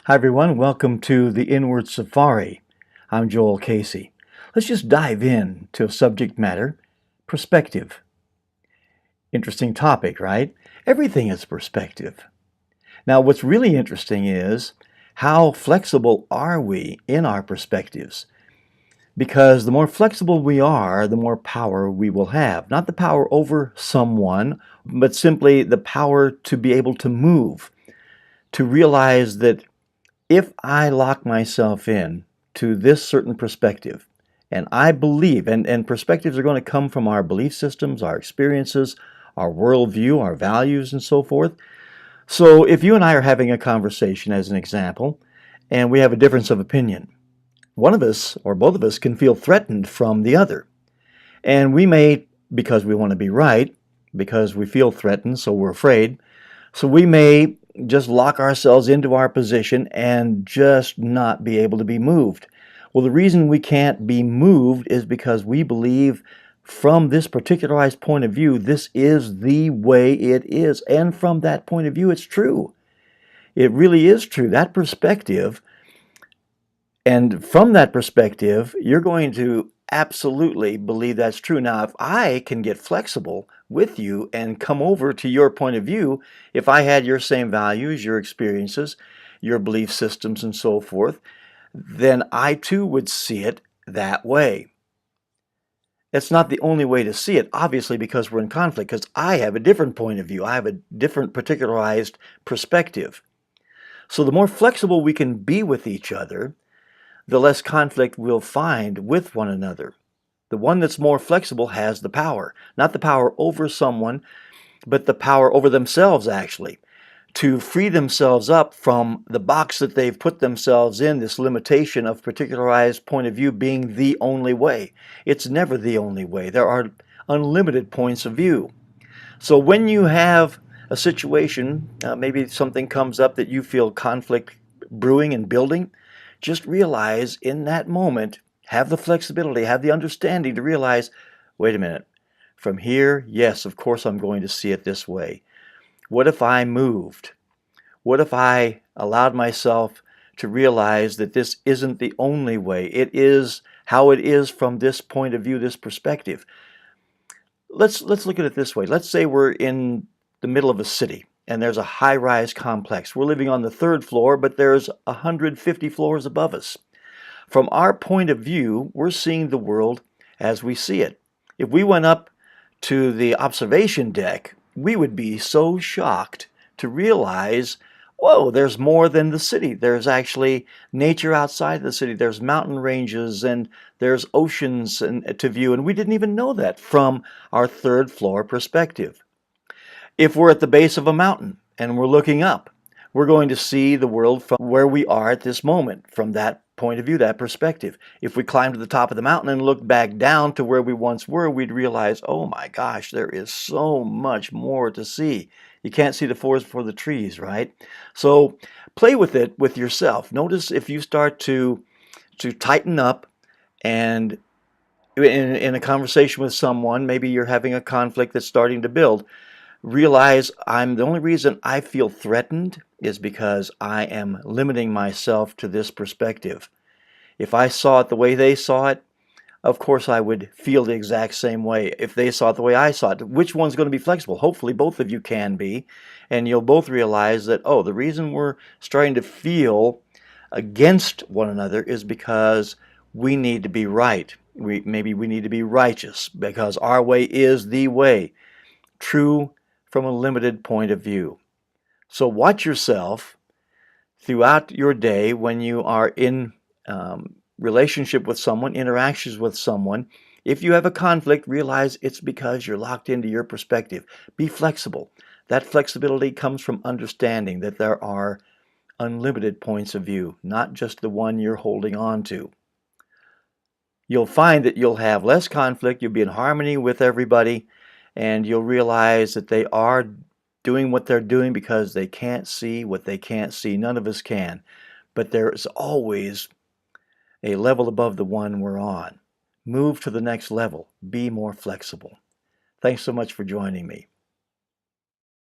Hi everyone, welcome to the Inward Safari. I'm Joel Casey. Let's just dive in to a subject matter, perspective. Interesting topic, right? Everything is perspective. Now, what's really interesting is how flexible are we in our perspectives? Because the more flexible we are, the more power we will have. Not the power over someone, but simply the power to be able to move, to realize that if I lock myself in to this certain perspective, and I believe, and perspectives are going to come from our belief systems, our experiences, our worldview, our values, and so forth. So if you and I are having a conversation, as an example, and we have a difference of opinion, one of us or both of us can feel threatened from the other. And we may, because we want to be right, because we feel threatened, so we're afraid, so we may just lock ourselves into our position and just not be able to be moved. Well, the reason we can't be moved is because we believe from this particularized point of view, this is the way it is. And from that point of view, it's true. It really is true. That perspective, and from that perspective, you're going to absolutely believe that's true. Now, if I can get flexible with you and come over to your point of view, if I had your same values, your experiences, your belief systems, and so forth, then I too would see it that way. It's not the only way to see it, obviously, because we're in conflict, because I have a different point of view. I have a different particularized perspective. So the more flexible we can be with each other, the less conflict we'll find with one another. The one that's more flexible has the power, not the power over someone, but the power over themselves, actually, to free themselves up from the box that they've put themselves in, this limitation of particularized point of view being the only way. It's never the only way. There are unlimited points of view. So when you have a situation, maybe something comes up that you feel conflict brewing and building, just realize in that moment, have the flexibility, have the understanding to realize, wait a minute, from here, yes, of course I'm going to see it this way. What if I moved? What if I allowed myself to realize that this isn't the only way? It is how it is from this point of view, this perspective. Let's look at it this way. Let's say we're in the middle of a city and there's a high-rise complex. We're living on the third floor, but there's 150 floors above us. From our point of view, we're seeing the world as we see it. If we went up to the observation deck, we would be so shocked to realize, whoa, there's more than the city. There's actually nature outside the city. There's mountain ranges and there's oceans to view, and we didn't even know that from our third floor perspective. If we're at the base of a mountain and we're looking up, we're going to see the world from where we are at this moment, from that point of view, that perspective. If we climb to the top of the mountain and look back down to where we once were, we'd realize, oh my gosh, there is so much more to see. You can't see the forest for the trees, right? So play with it with yourself. Notice if you start to tighten up, and in a conversation with someone, maybe you're having a conflict that's starting to build, realize the only reason I feel threatened is because I am limiting myself to this perspective. If I saw it the way they saw it, of course I would feel the exact same way. If they saw it the way I saw it, which one's going to be flexible? Hopefully both of you can be, and you'll both realize that, oh, the reason we're starting to feel against one another is because we need to be right. Maybe we need to be righteous because our way is the way. True from a limited point of view. So watch yourself throughout your day when you are in relationship with someone, interactions with someone. If you have a conflict, realize it's because you're locked into your perspective. Be flexible. That flexibility comes from understanding that there are unlimited points of view, not just the one you're holding on to. You'll find that you'll have less conflict, you'll be in harmony with everybody, and you'll realize that they are doing what they're doing because they can't see what they can't see. None of us can. But there is always a level above the one we're on. Move to the next level. Be more flexible. Thanks so much for joining me.